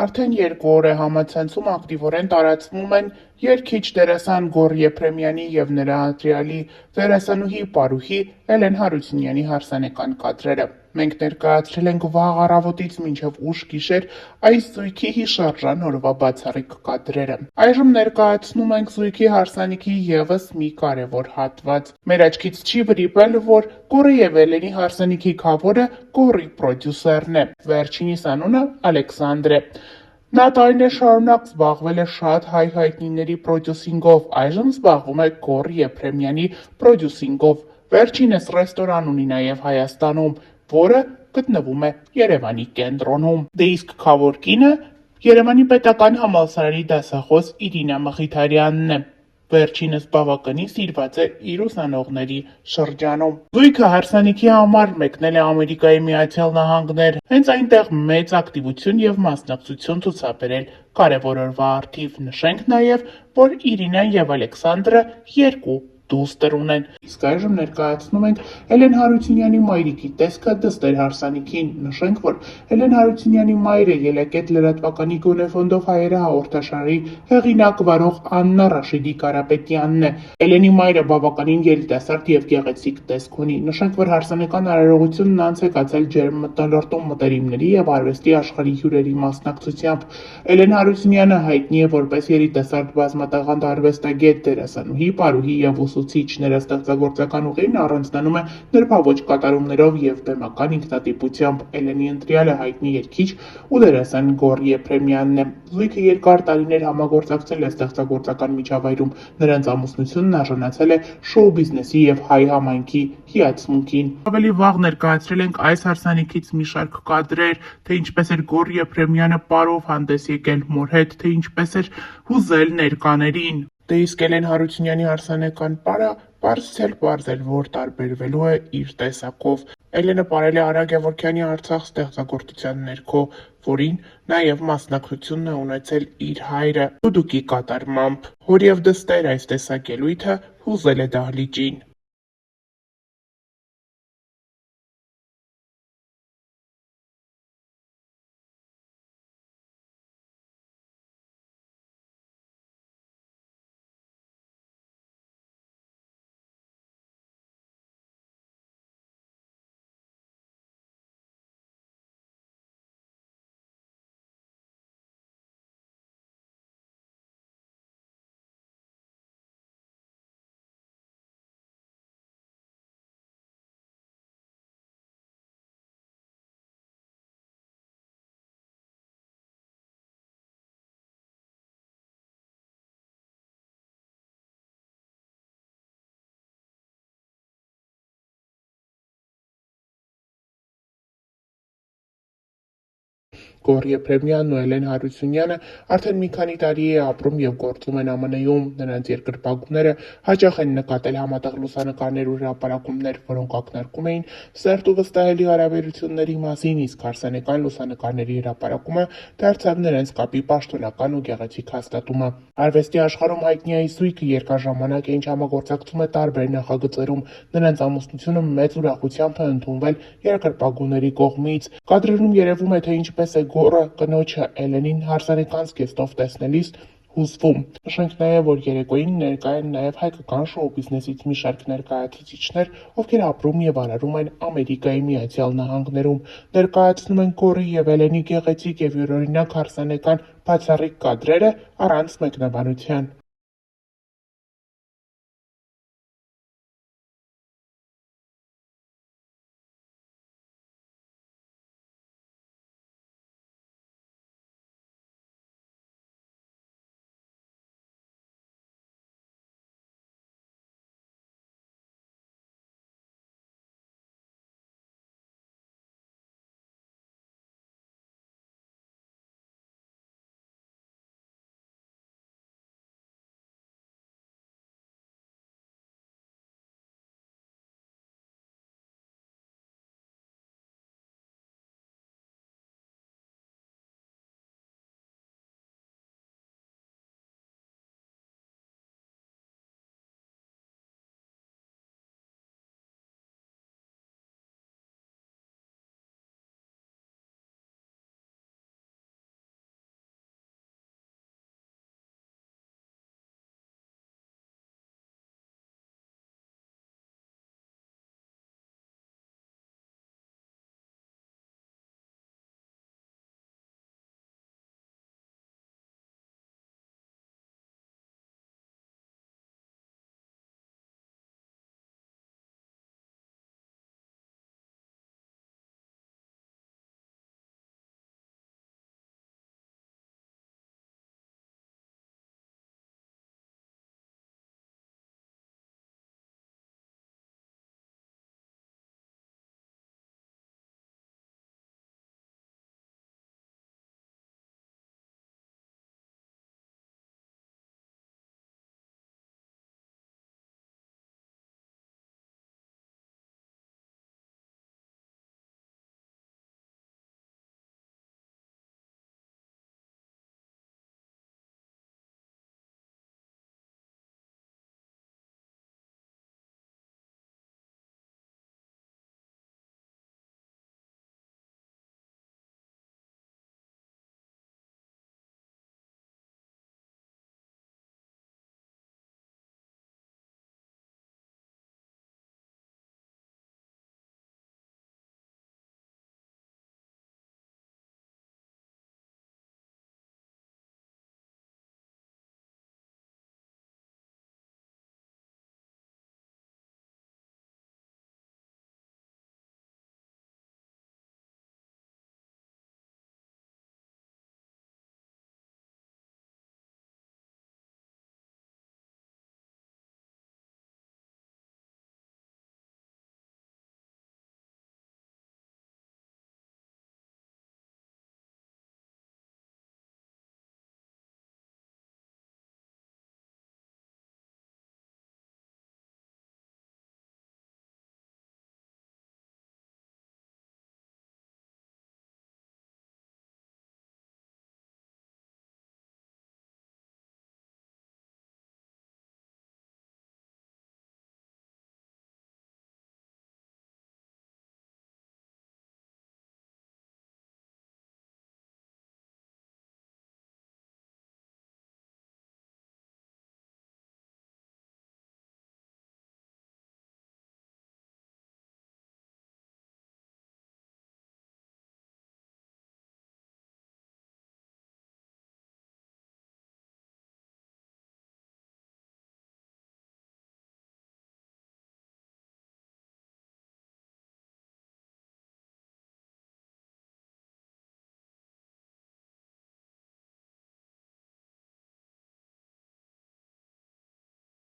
Արդեն 2 օր է համացանցում ակտիվորեն տարածվում են երգիչ դերասան Գոռ Եփրեմյանի և նրա ընտրյալի դերասանուհի պարուհի Էլեն Հարությունյանի հարսանեկան կադրերը։ Մենք ներկայացրել ենք վաղ առավոտից մինչև ուշ գիշեր այս զույգի հիշարժան օրվա բացառիկ կադրերը։ Այժմ ներկայացնում ենք զույգի հարսանիքի ևս մի կարևոր հատված։ Մեր աչքից չի վրիպել, որ Գոռի և Էլենի հարսանիքի քավորը Գոռի պրոդյուսերն է։ Վերջինիս անունը Ալեքսանդր է։ Նա տարիներ շարունակ զբաղվել է շատ հայ հայտնիների պրոդյուսինգով, այժմ զբաղվում է Գոռ Եփրեմյանի պրոդյուսինգով։ Վերջինս ռեստորան ունի նաև Հայաստանում, որը գտնվում է Երևանի կենտրոնում։ Դե իսկ քավոր կինը Երևանի պետական համալսարանի դասախոս Իրինա Մխիթարյանն է։ Վերջինս բավականին սիրված է իր ուսանողների շրջանում։ Զույգը հարսանիքի համար մեկնել է Ամերիկայի Միացյալ Նահանգներ, հենց այնտեղ մեծ ակտիվություն և մասնակցություն ցուցաբերել կարևոր օրվա առթիվ։ Նշենք նաև, որ Իրինան և Ալեքսանդրը 2 դուստր ունեն։ Իսկ այժմ ներկայացնում ենք Էլեն Հարությունյանի մայրիկի տեսքը դստեր հարսանիքին։ Նշենք, որ Էլեն Հարությունյանի մայրը Ելակետ լրատվականի Գոնե ֆոնդով հայերը հաղորդաշարի հեղինակ վարող Աննա Ռաշիդի Կարապետյանն է։ Էլենի մայրը բավականին երիտասարդ և գեղեցիկ տեսք ունի։ Նշենք, որ հարսանեկան արարողությունն անց է կացել ջերմ մթնոլորտում մտերիմների և արվեստի աշխարհի հյուրերի մասնակցությամբ։ Էլեն Հարությունյանը հայտնի է որպես երիտասարդ բազմատաղանդ արվեստագետ, դերասանուհի, պարուհի և ուսուցիչ։ Նրա ստեղծագործական ուղին առանձնանում է նրբաոճ կատարումներով և բեմական ինքնատիպությամբ։ Էլենի ընտրյալը հայտնի երգիչ ու դերասան Գոռ Եփրեմյանն է։ Զույգը երկար տարիներ համագործակցել է ստեղծագործական միջավայրում։ Նրանց ամուսնությունն արժանացել է շոու բիզնեսի և հայ համայնքի հիացմունքին։ Ավելի վաղ ներկայացրել ենք այս հարսանիքից մի շարք կադրեր, թե ինչպես էր Գոռ Եփրեմյանը պարով հանդես եկել մոր հետ, թե ինչպես էր հուզել ներկաներին։ Դե իսկ Էլեն Հարությունյանի հարսանեկան պարը պարզից պարզ էր, որ տարբերվելու է իր տեսակով։ Էլենը պարել է Արա Գևորգյանի Արցախ ստեղծագործության ներքո, որին նաև մասնակցություն է ունեցել իր հայրը դուդուկի կատարմամբ։ Հոր և դստեր այս տեսակելույթը հուզել է դահլիճին։ Գոռ Եփրեմյանն ու Էլեն Հարությունյանը արդեն մի քանի տարի է ապրում և գործում են ԱՄՆ-ում։ Նրանց երկրպագուները հաճախ են նկատել համատեղ լուսանկարներ ու հրապարակումներ, որոնք ակնարկում էին սերտ ու վստահելի հարաբերությունների մասին, իսկ հարսանեկան լուսանկարների հրապարակումը դարձավ նրանց կապի պաշտոնական ու գեղեցիկ հաստատումը։ Արվեստի աշխարհում հայտնի այս զույգը երկար ժամանակ է ինչ համագործակցում է տարբեր նախագծերում։ Նրանց ամուսնությունը մեծ ուրախությամբ է ընդունվել երկրպագուների կողմից։ Կադրերում երևում է, թե ինչպես է Գոռը կնոջը Էլենին հարսանեկան զգեստով տեսնելիս հուզվում։ Նշենք նաև, որ երեկոյին ներկա են նաև հայկական շոու բիզնեսից մի շարք ներկայացուցիչներ, ովքեր ապրում և արարում են Ամերիկայի Միացյալ Նահանգներում։ Ներկայացնում ենք Գոռի և Էլենի գեղեցիկ և յուրօրինակ հարսանեկան բացառիկ կադրերը առանց մեկնաբանության։